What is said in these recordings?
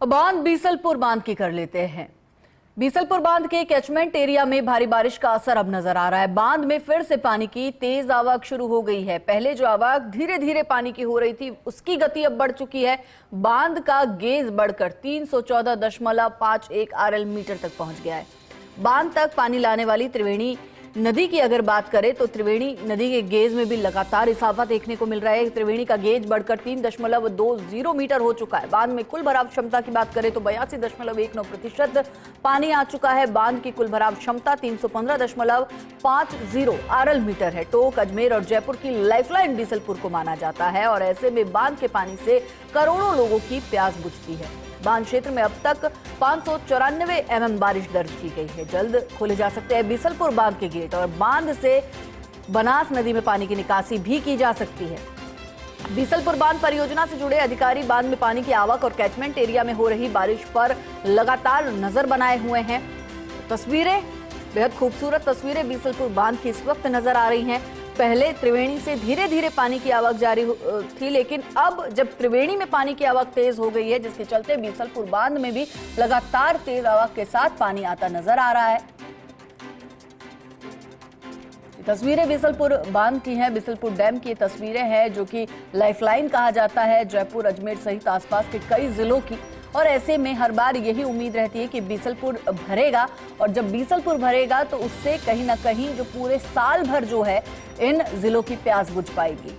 बांध बीसलपुर बांध की कर लेते हैं। बीसलपुर बांध के कैचमेंट एरिया में भारी बारिश का असर अब नजर आ रहा है। बांध में फिर से पानी की तेज आवक शुरू हो गई है। पहले जो आवक धीरे धीरे पानी की हो रही थी, उसकी गति अब बढ़ चुकी है। बांध का गेज बढ़कर 314.51 आरएल मीटर तक पहुंच गया है। बांध तक पानी लाने वाली त्रिवेणी नदी की अगर बात करें तो त्रिवेणी नदी के गेज में भी लगातार इजाफा देखने को मिल रहा है। त्रिवेणी का गेज बढ़कर 3.20 मीटर हो चुका है। बांध में कुल भराव क्षमता की बात करें तो 82.19% पानी आ चुका है। बांध की कुल भराव क्षमता 315.50 आरएल मीटर है। टोक, अजमेर और जयपुर की लाइफलाइन बीसलपुर को माना जाता है और ऐसे में बांध के पानी से करोड़ों लोगों की प्यास बुझती है। बांध क्षेत्र में अब तक 594 mm बारिश दर्ज की गई है। जल्द खोले जा सकते हैं बीसलपुर बांध के गेट और बांध से बनास नदी में पानी की निकासी भी की जा सकती है। बीसलपुर बांध परियोजना से जुड़े अधिकारी बांध में पानी की आवक और कैचमेंट एरिया में हो रही बारिश पर लगातार नजर बनाए हुए हैं। तस्वीरें, बेहद खूबसूरत तस्वीरें बीसलपुर बांध की इस वक्त नजर आ रही हैं। पहले त्रिवेणी से धीरे धीरे पानी की आवक जारी थी, लेकिन अब जब त्रिवेणी में पानी की आवक तेज हो गई है, जिसके चलते बीसलपुर बांध में भी लगातार तेज आवक के साथ पानी आता नजर आ रहा है। तस्वीरें बीसलपुर बांध की हैं, बीसलपुर डैम की तस्वीरें हैं जो कि लाइफलाइन कहा जाता है जयपुर, अजमेर सहित आसपास के कई जिलों की। और ऐसे में हर बार यही उम्मीद रहती है कि बीसलपुर भरेगा और जब बीसलपुर भरेगा तो उससे कहीं ना कहीं जो पूरे साल भर जो है इन जिलों की प्यास बुझ पाएगी।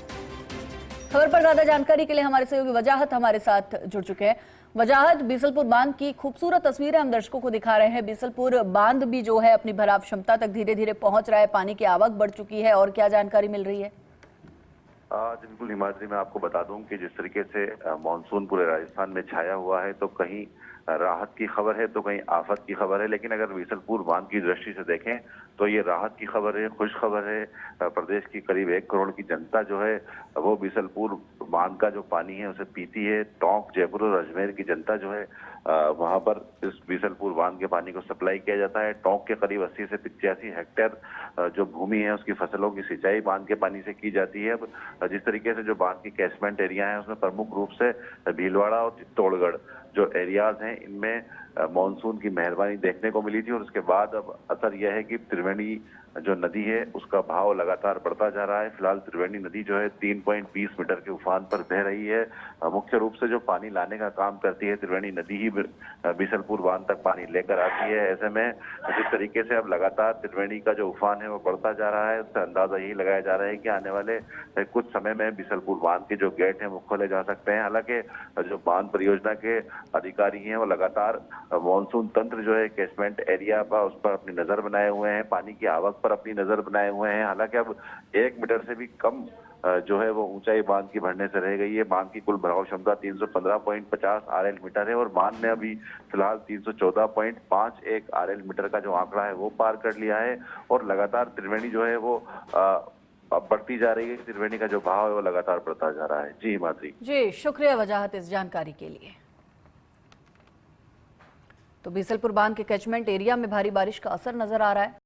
खबर पर ज्यादा जानकारी के लिए हमारे सहयोगी वजाहत हमारे साथ जुड़ चुके हैं। वजाहत, बीसलपुर बांध की खूबसूरत तस्वीरें हम दर्शकों को दिखा रहे हैं। बीसलपुर बांध भी जो है अपनी भराव क्षमता तक धीरे धीरे पहुंच रहा है, पानी की आवक बढ़ चुकी है और क्या जानकारी मिल रही है? बिल्कुल हिमाद्री, मैं आपको बता दूं कि जिस तरीके से मानसून पूरे राजस्थान में छाया हुआ है तो कहीं राहत की खबर है तो कहीं आफत की खबर है। लेकिन अगर बीसलपुर बांध की दृष्टि से देखें तो ये राहत की खबर है, खुश खबर है। प्रदेश की करीब 1 करोड़ की जनता जो है वो बीसलपुर बांध का जो पानी है उसे पीती है। टोंक, जयपुर और अजमेर की जनता जो है वहां पर इस बीसलपुर बांध के पानी को सप्लाई किया जाता है। टोंक के करीब 80 से 85 हेक्टेयर जो भूमि है उसकी फसलों की सिंचाई बांध के पानी से की जाती है। जिस तरीके से जो बांध की कैचमेंट एरिया है उसमें प्रमुख रूप से भीलवाड़ा और चित्तौड़गढ़ जो एरियाज हैं इनमें मानसून की मेहरबानी देखने को मिली थी और उसके बाद अब असर यह है कि त्रिवेणी जो नदी है उसका भाव लगातार बढ़ता जा रहा है। फिलहाल त्रिवेणी नदी जो है 3.20 मीटर के उफान पर बह रही है। मुख्य रूप से जो पानी लाने का काम करती है त्रिवेणी नदी ही बीसलपुर बांध तक पानी लेकर आती है। ऐसे में जिस तरीके से अब लगातार त्रिवेणी का जो उफान है वो बढ़ता जा रहा है, उससे अंदाजा यही लगाया जा रहा है कि आने वाले कुछ समय में बीसलपुर बांध के जो गेट हैं वो खोले जा सकते हैं। हालांकि जो बांध परियोजना के अधिकारी हैं वो लगातार मानसून तंत्र जो है कैचमेंट एरिया पर उस पर अपनी नजर बनाए हुए हैं, पानी की आवक पर अपनी नजर बनाए हुए हैं। हालांकि अब 1 मीटर से भी कम जो है वो ऊंचाई बांध की बढ़ने से रह गई है। बांध की कुल भराव क्षमता 315.50 आरएल मीटर है और बांध ने अभी फिलहाल 314.51 आरएल मीटर का जो आंकड़ा है वो पार कर लिया है और लगातार त्रिवेणी जो है वो अब बढ़ती जा रही है। त्रिवेणी का जो भाव है वो लगातार बढ़ता जा रहा है। जी माधुरी जी, शुक्रिया वजाहत इस जानकारी के लिए। तो बीसलपुर बांध के कैचमेंट एरिया में भारी बारिश का असर नजर आ रहा है।